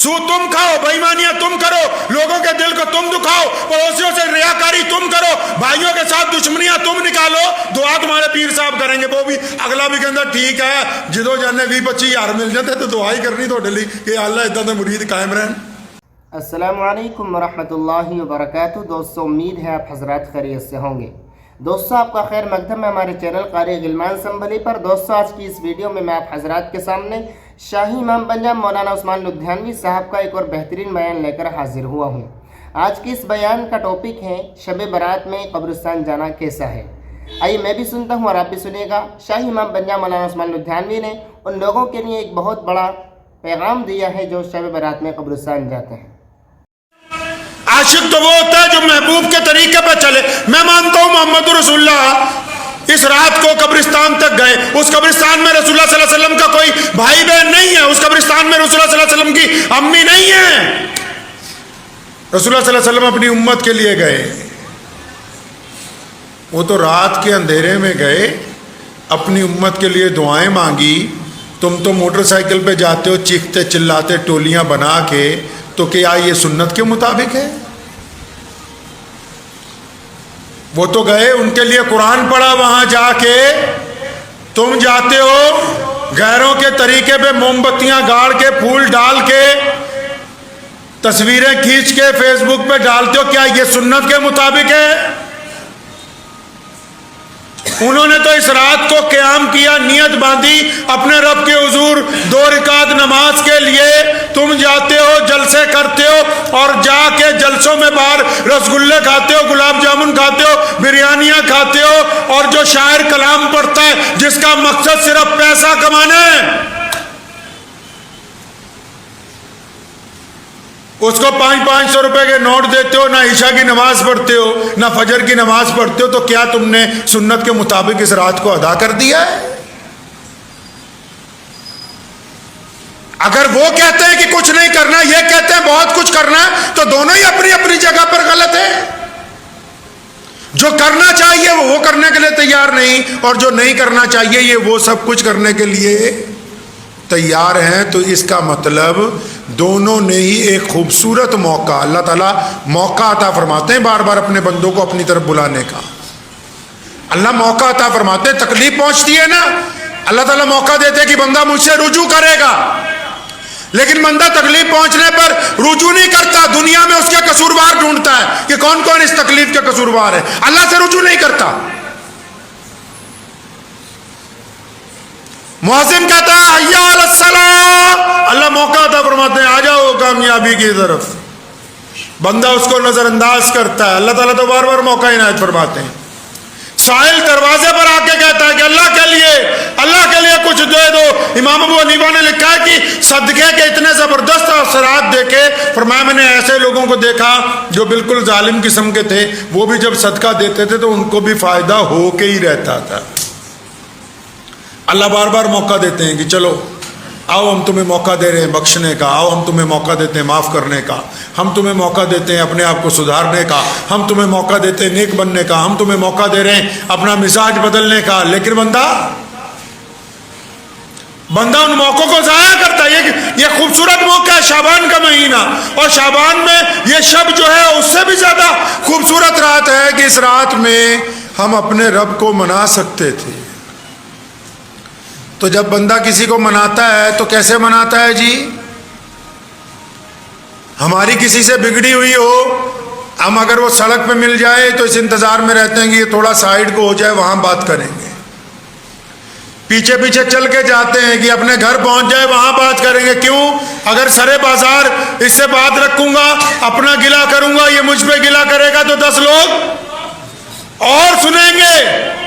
सूद तुम खाओ, बेईमानियां तुम करो, लोगों के दिल को तुम दुखाओ, पड़ोसियों से रियाकारी तुम करो, भाइयों के साथ दुश्मनियां तुम निकालो, दुआ तुम्हारे पीर साहब करेंगे। वो भी अगला भी कहता ठीक है, जो जाने 20-25 हज़ार मिल जाते तो दुआ ही करनी ਤੁਹਾਡੇ ਲਈ कि अल्लाह इदा दे मुरीद कायम रहन। अस्सलामु अलैकुम वरहमतुल्लाहि वबरकातुहू। दोस्तों, उम्मीद है आप हजरात खैरियत से होंगे। दोस्तों, आपका खैर मकदम है हमारे चैनल क़ारी ग़िलमान संभली पर। दोस्तों, आज की इस वीडियो में मैं आप हजरात के सामने शाही इमाम पंजाब मौलाना उस्मान लुधियानवी साहब का एक और बेहतरीन बयान लेकर हाजिर हुआ हूँ। आज की इस बयान का टॉपिक है शब बारात में कब्रिस्तान जाना कैसा है। आइए मैं भी सुनता हूँ और आप भी सुनिएगा। शाही इमाम पंजाब मौलाना उस्मान लुधियानवी ने उन लोगों के लिए एक बहुत बड़ा पैगाम दिया है जो शब बारात में कब्रिस्तान जाते हैं। आशिक तो वो होता है जो महबूब के तरीके पर चले। मैं मानता हूँ मोहम्मद रसूलुल्लाह इस रात को कब्रिस्तान तक गए। उस कब्रिस्तान में रसूलुल्लाह सल्लल्लाहु अलैहि वसल्लम का कोई भाई बहन नहीं है। उस कब्रिस्तान में रसूलुल्लाह सल्लल्लाहु अलैहि वसल्लम की अम्मी नहीं है। रसूलुल्लाह सल्लल्लाहु अलैहि वसल्लम अपनी उम्मत के लिए गए। वो तो रात के अंधेरे में गए, अपनी उम्मत के लिए दुआएं मांगी। तुम तो मोटरसाइकिल पे जाते हो चीखते चिल्लाते टोलियां बना के, तो क्या ये सुन्नत के मुताबिक है? वो तो गए, उनके लिए कुरान पढ़ा वहां जाके। तुम जाते हो गैरों के तरीके पे मोमबत्तियां गाड़ के फूल डाल के तस्वीरें खींच के फेसबुक पे डालते हो, क्या ये सुन्नत के मुताबिक है? उन्होंने तो इस रात को क़याम किया, नियत बांधी अपने रब के हुजूर 2 रकात नमाज के लिए। तुम जाते हो, जलसे करते हो और जाके जलसों में बाहर रसगुल्ले खाते हो, गुलाब जामुन खाते हो, बिरयानियां खाते हो, और जो शायर कलाम पढ़ता है जिसका मकसद सिर्फ पैसा कमाना है, उसको 500-500 रुपए के नोट देते हो, ना ईशा की नमाज पढ़ते हो, ना फजर की नमाज पढ़ते हो। तो क्या तुमने सुन्नत के मुताबिक इस रात को अदा कर दिया है? अगर वो कहते हैं कि कुछ नहीं करना, ये कहते हैं बहुत कुछ करना, तो दोनों ही अपनी अपनी जगह पर गलत है। जो करना चाहिए वो करने के लिए तैयार नहीं, और जो नहीं करना चाहिए ये वो सब कुछ करने के लिए तैयार हैं। तो इसका मतलब दोनों ने ही एक खूबसूरत मौका, अल्लाह ताला मौका अता फरमाते हैं बार बार अपने बंदों को अपनी तरफ बुलाने का। अल्लाह मौका अता फरमाते हैं। तकलीफ पहुंचती है ना, अल्लाह ताला मौका देते हैं कि बंदा मुझसे रुजू करेगा, लेकिन बंदा तकलीफ पहुंचने पर रुजू नहीं करता, दुनिया में उसके कसूरवार ढूंढता है कि कौन कौन इस तकलीफ के कसूरवार है। अल्लाह से रुजू नहीं करता। मुअज्जिन कहता है हय्या अलस सलाह, अल्लाह मौका अता फरमाते हैं आ जाओ कामयाबी की तरफ। बंदा उसको नजरअंदाज करता है। अल्लाह ताला तो बार बार मौका इनायत फरमाते हैं। साहिल दरवाजे पर आके कहता है कि अल्लाह के लिए कुछ दे दो। इमाम अबू हनीफा ने लिखा है कि सदके के इतने जबरदस्त असरात देखे। फरमाया मैंने ऐसे लोगों को देखा जो बिल्कुल जालिम किस्म के थे, वो भी जब सदका देते थे तो उनको भी फायदा हो के ही रहता था। अल्लाह बार बार मौका देते हैं कि चलो आओ हम तुम्हें मौका दे रहे हैं बख्शने का, आओ हम तुम्हें मौका देते हैं माफ़ करने का, हम तुम्हें मौका देते हैं अपने आप को सुधारने का, हम तुम्हें मौका देते हैं नेक बनने का, हम तुम्हें मौका दे रहे हैं अपना मिजाज बदलने का। लेकिन बंदा उन मौक़ों को ज़ाया करता है। ये खूबसूरत मौका है शाबान का महीना, और शाबान में ये शब जो है उससे भी ज़्यादा खूबसूरत रात है कि इस रात में हम अपने रब को मना सकते थे। तो जब बंदा किसी को मनाता है तो कैसे मनाता है जी? हमारी किसी से बिगड़ी हुई हो, हम अगर वो सड़क पे मिल जाए तो इस इंतज़ार में रहते हैं कि ये थोड़ा साइड को हो जाए, वहाँ बात करेंगे। पीछे पीछे चल के जाते हैं कि अपने घर पहुँच जाए, वहाँ बात करेंगे। क्यों? अगर सरे बाजार इससे बात रखूँगा, अपना गिला करूँगा, ये मुझ पे गिला करेगा तो 10 लोग और सुनेंगे।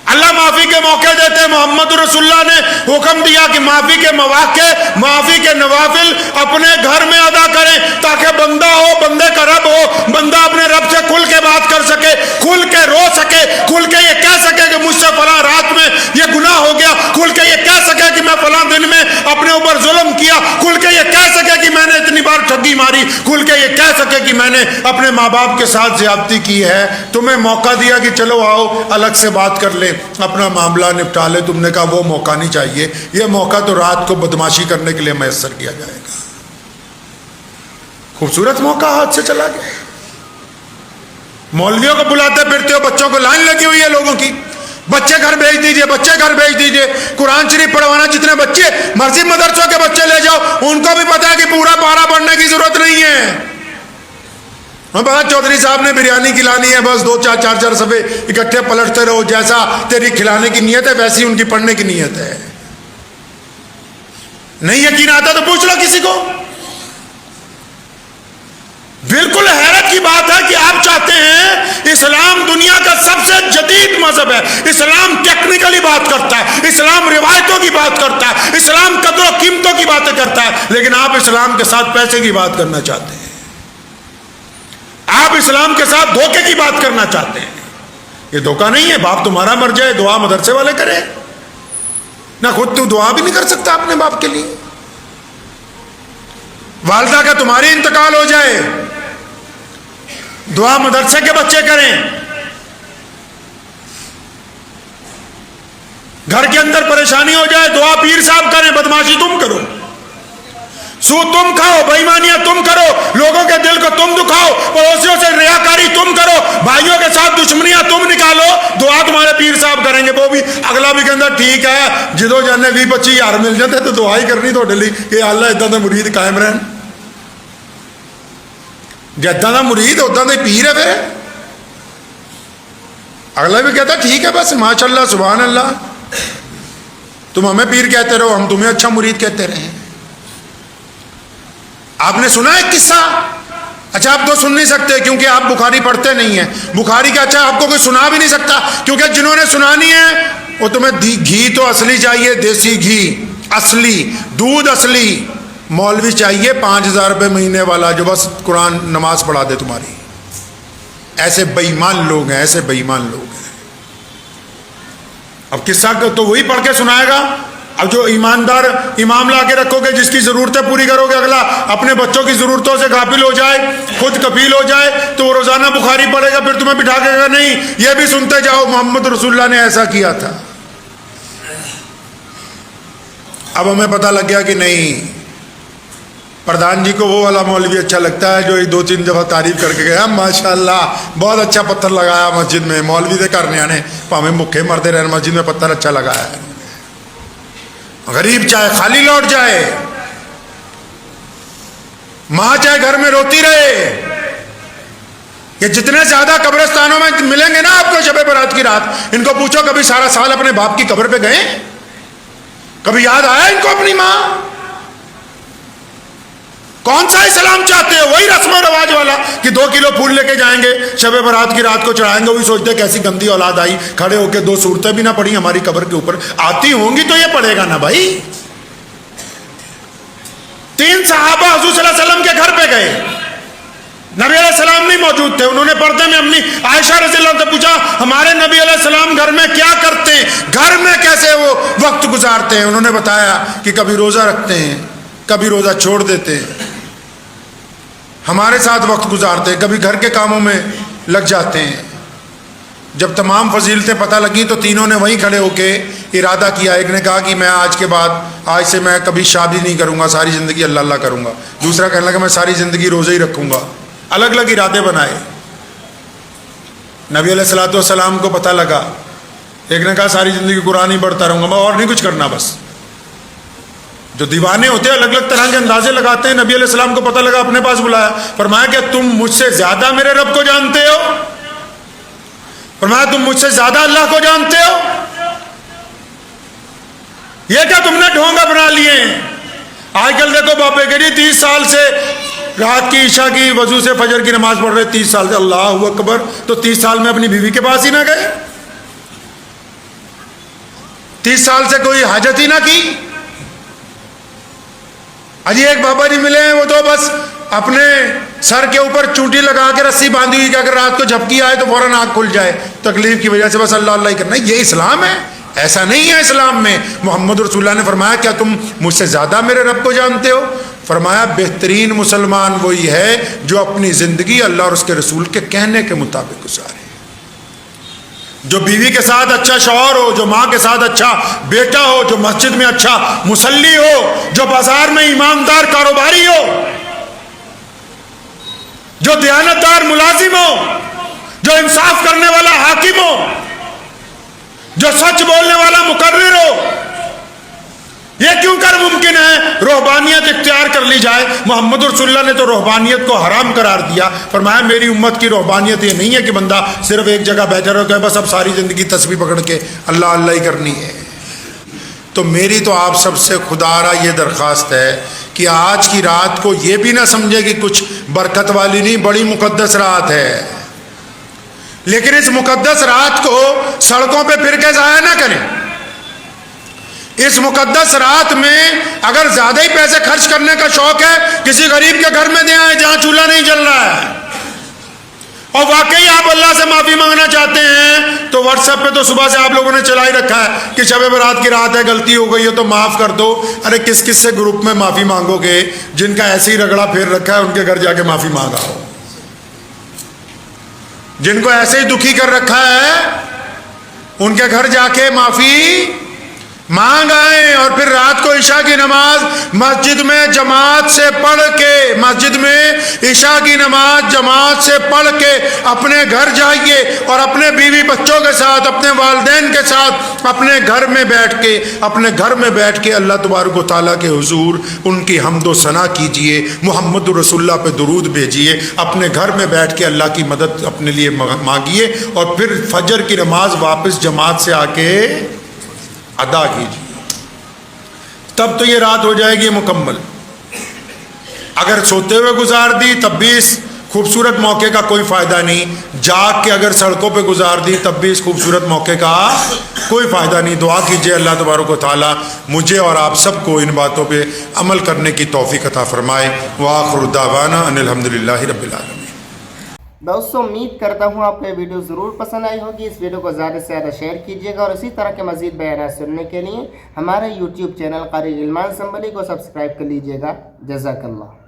अल्लाह माफ़ी के मौके देते हैं। मोहम्मद रसूलुल्लाह ने हुक्म दिया कि माफ़ी के मौके, माफ़ी के नवाफिल अपने घर में अदा करें, ताकि बंदा हो, बंदे का रब हो, बंदा अपने रब से खुल के बात कर सके, खुल के रो सके, खुल के ये कह सके कि मुझसे फलां रात में ये गुनाह हो गया, खुल के ये कह सके कि मैं फलां दिन में अपने ऊपर जुल्म किया, खुल के ये कह सके कि मैंने इतनी बार ठगी मारी, खुल के ये कह सके कि मैंने अपने माँ बाप के साथ ज्यादती की है। तुम्हें मौका दिया कि चलो आओ अलग से बात कर ले, अपना मामला निपटा ले। तुमने कहा वो मौका नहीं चाहिए, ये मौका तो रात को बदमाशी करने के लिए मैसर किया जाएगा। खूबसूरत मौका हाथ से चला गया। मौलवियों को बुलाते फिरते हो, बच्चों को लाइन लगी हुई है लोगों की, बच्चे घर भेज दीजिए, बच्चे घर भेज दीजिए। कुरान शरीफ पढ़वाना, जितने बच्चे मर्जी मदरसों के बच्चे ले जाओ, उनको भी पता है कि पूरा पारा पढ़ने की जरूरत नहीं है। बस चौधरी साहब ने बिरयानी खिलानी है, बस 2-4 सफे इकट्ठे पलटते रहो, जैसा तेरी खिलाने की नीयत है वैसी उनकी पढ़ने की नीयत है। नहीं यकीन आता तो पूछ लो किसी को। बिल्कुल हैरत की बात है कि आप चाहते हैं इस्लाम दुनिया का सबसे जदीद मजहब है, इस्लाम टेक्निकली बात करता है, इस्लाम रिवायतों की बात करता है, इस्लाम कदरों कीमतों की बातें करता है, लेकिन आप इस्लाम के साथ पैसे की बात करना चाहते हैं, आप इस्लाम के साथ धोखे की बात करना चाहते हैं। ये धोखा नहीं है। बाप तुम्हारा मर जाए, दुआ मदरसे वाले करे ना, खुद तू दुआ भी नहीं कर सकता अपने बाप के लिए। वालदा का तुम्हारी इंतकाल हो जाए, दुआ मदरसे के बच्चे करें। घर के अंदर परेशानी हो जाए, दुआ पीर साहब करें। बदमाशी तुम करो, सूद तुम खाओ, बेईमानियां तुम करो, लोगों के दिल को तुम दुखाओ, पड़ोसियों से रियाकारी तुम करो, भाइयों के साथ दुश्मनियां तुम निकालो, दुआ तुम्हारे पीर साहब करेंगे। वो भी अगला भी कहता ठीक है, जदों जाने 20-25 हज़ार मिल जाते तो दुआ ही करनी ਤੁਹਾਡੇ ਲਈ कि अल्लाह इदां दे मुरीद कायम रहन। जिदा का मुरीद उदा का पीर है, फिर अगला भी कहता ठीक है, बस माशाल्लाह सुभान अल्लाह, तुम हमें पीर कहते रहो, हम तुम्हें अच्छा मुरीद कहते रहे। आपने सुना है किस्सा? अच्छा आप तो सुन नहीं सकते क्योंकि आप बुखारी पढ़ते नहीं है। बुखारी का अच्छा आपको कोई सुना भी नहीं सकता, क्योंकि जिन्होंने सुनानी है वो तुम्हें घी तो असली चाहिए, देसी घी असली, दूध असली। मौलवी चाहिए 5,000 रुपये महीने वाला जो बस कुरान नमाज पढ़ा दे तुम्हारी। ऐसे बेईमान लोग हैं, ऐसे बेईमान लोग हैं। अब किस्सा तो वही पढ़ के सुनाएगा। अब जो ईमानदार इमाम ला के रखोगे, जिसकी ज़रूरतें पूरी करोगे, अगला अपने बच्चों की ज़रूरतों से गाफिल हो जाए, खुद कफील हो जाए, तो वो रोज़ाना बुखारी पढ़ेगा, फिर तुम्हें बिठा के कहेगा नहीं ये भी सुनते जाओ, मोहम्मद रसूलुल्लाह ने ऐसा किया था। अब हमें पता लग गया कि नहीं, प्रधान जी को वो वाला मौलवी अच्छा लगता है जो 2-3 दफ़ा तारीफ करके गया, माशाल्लाह बहुत अच्छा पत्थर लगाया मस्जिद में। मौलवी दे घर न्याणे भावें भुखे मरते रहने, मस्जिद में पत्थर अच्छा लगाया है। गरीब चाहे खाली लौट जाए, मां चाहे घर में रोती रहे। ये जितने ज्यादा कब्रिस्तानों में मिलेंगे ना आपको शबे बारात की रात, इनको पूछो कभी सारा साल अपने बाप की कब्र पे गए? कभी याद आया इनको अपनी मां? कौन सा इस्लाम चाहते हो? वही रस्म रवाज वाला कि 2 किलो फूल लेके जाएंगे, शबे बारात की रात को चढ़ाएंगे। वो भी सोचते कैसी गंदी औलाद आई, खड़े होके 2 सूरतें भी ना पड़ी हमारी कब्र के ऊपर। आती होंगी तो ये पड़ेगा ना भाई। 3 सहाबा हुजूर सल्लल्लाहु अलैहि वसल्लम के घर पे गए, नबी अलैहि सलाम नहीं मौजूद थे। उन्होंने पर्दे में अपनी आयशा रज़ियल्लाहु अन्हा से पूछा हमारे नबी अलैहि सलाम घर में क्या करते हैं, घर में कैसे वो वक्त गुजारते हैं? उन्होंने बताया कि कभी रोज़ा रखते हैं, कभी रोज़ा छोड़ देते हैं, हमारे साथ वक्त गुजारते हैं, कभी घर के कामों में लग जाते हैं। जब तमाम फजीलतें पता लगी तो तीनों ने वहीं खड़े होके इरादा किया। एक ने कहा कि मैं आज के बाद, आज से मैं कभी शादी नहीं करूंगा, सारी ज़िंदगी अल्लाह अल्लाह करूंगा। दूसरा कहने लगा मैं सारी ज़िंदगी रोज़े ही रखूंगा। अलग अलग इरादे बनाए। नबी अलैहिस्सलातु वस्सलाम को पता लगा। एक ने कहा सारी ज़िंदगी कुरान ही पढ़ता रहूँगा, मैं और नहीं कुछ करना। बस जो दीवाने होते हैं अलग अलग तरह के अंदाजे लगाते हैं। नबी अलैहिस्सलाम को पता लगा, अपने पास बुलाया, फरमाया क्या तुम मुझसे ज़्यादा मेरे रब को जानते हो? फरमाया तुम मुझसे ज़्यादा अल्लाह को जानते हो? ये क्या तुमने ढोंगा बना लिए? आजकल देखो बापे गिरी 30 साल से रात की ईशा की वजू से फजर की नमाज पढ़ रहे, 30 साल से अल्लाह अकबर, तो 30 साल में अपनी बीवी के पास ही ना गए, 30 साल से कोई हाजत ही ना की। अजी एक बाबा जी मिले हैं, वो तो बस अपने सर के ऊपर चूंटी लगा के रस्सी बांधी हुई कि अगर रात को झपकी आए तो फौरन आँख खुल जाए, तकलीफ की वजह से बस अल्लाह अल्लाह ही करना। ये इस्लाम है? ऐसा नहीं है इस्लाम में। मोहम्मद रसूलुल्लाह ने फरमाया क्या तुम मुझसे ज़्यादा मेरे रब को जानते हो? फरमाया बेहतरीन मुसलमान वही है जो अपनी ज़िंदगी अल्लाह और उसके रसूल के कहने के मुताबिक गुजारे। जो बीवी के साथ अच्छा शौहर हो, जो माँ के साथ अच्छा बेटा हो, जो मस्जिद में अच्छा मुसल्ली हो, जो बाजार में ईमानदार कारोबारी हो, ईमानदार मुलाजिम हो, जो इंसाफ करने वाला हाकिम हो, जो सच बोलने वाला मुकर्रिर हो। ये क्यों कर मुमकिन है? रूहबानियत इख्तियार कर ली जाए। मोहम्मद रसूलुल्लाह ने तो रूहबानियत को हराम करार दिया। फरमाया मेरी उम्मत की रूहबानियत ये नहीं है कि बंदा सिर्फ एक जगह बैठा रहे बस अब सारी जिंदगी तस्बीह पकड़ के अल्लाह अल्लाह ही करनी है। तो मेरी तो आप सबसे खुदारा ये दरख्वास्त है कि आज की रात को ये भी ना समझे कि कुछ बरकत वाली नहीं, बड़ी मुकद्दस रात है, लेकिन इस मुकद्दस रात को सड़कों पे फिर के ज़ाया ना करें। इस मुकद्दस रात में अगर ज़्यादा ही पैसे खर्च करने का शौक है, किसी गरीब के घर में दे आए जहाँ चूल्हा नहीं जल रहा है, और वाकई आप अल्लाह से माफ़ी मांगना चाहते हैं तो व्हाट्सएप पे तो सुबह से आप लोगों ने चला ही रखा है कि शब बारात की रात है, गलती हो गई हो तो माफ़ कर दो। अरे किस किस से ग्रुप में माफ़ी मांगोगे? जिनका ऐसे ही रगड़ा फेर रखा है उनके घर जाके माफ़ी मांगा हो। जिनको ऐसे ही दुखी कर रखा है उनके घर जाके माफ़ी मांग आए, और फिर रात को ईशा की नमाज मस्जिद में जमात से पढ़ के, मस्जिद में ईशा की नमाज जमात से पढ़ के अपने घर जाइए और अपने बीवी बच्चों के साथ, अपने वालिदैन के साथ अपने घर में बैठ के अल्लाह तबारक व तआला के हुजूर उनकी हम्द व सना कीजिए, मुहम्मद रसूलुल्लाह पे दुरूद भेजिए, अपने घर में बैठ के अल्लाह की मदद अपने लिए मांगिए, और फिर फजर की नमाज वापस जमात से आके अदा कीजिए। तब तो ये रात हो जाएगी मुकम्मल। अगर सोते हुए गुजार दी तब भी इस खूबसूरत मौके का कोई फ़ायदा नहीं, जाग के अगर सड़कों पे गुजार दी तब भी इस खूबसूरत मौके का कोई फ़ायदा नहीं। दुआ कीजिए अल्लाह तबारक व तआला मुझे और आप सबको इन बातों पे अमल करने की तौफीक अता फरमाए। व आखिरु दावाना अनिल हम्दुलिल्लाहि रब्बिल आलमीन। दोस्तों उम्मीद करता हूँ आपको ये वीडियो ज़रूर पसंद आई होगी। इस वीडियो को ज़्यादा से ज़्यादा शेयर कीजिएगा, और इसी तरह के मज़ीद बयान सुनने के लिए हमारे YouTube चैनल कारी गिलमान संभली को सब्सक्राइब कर लीजिएगा। जज़ाकल्लाह।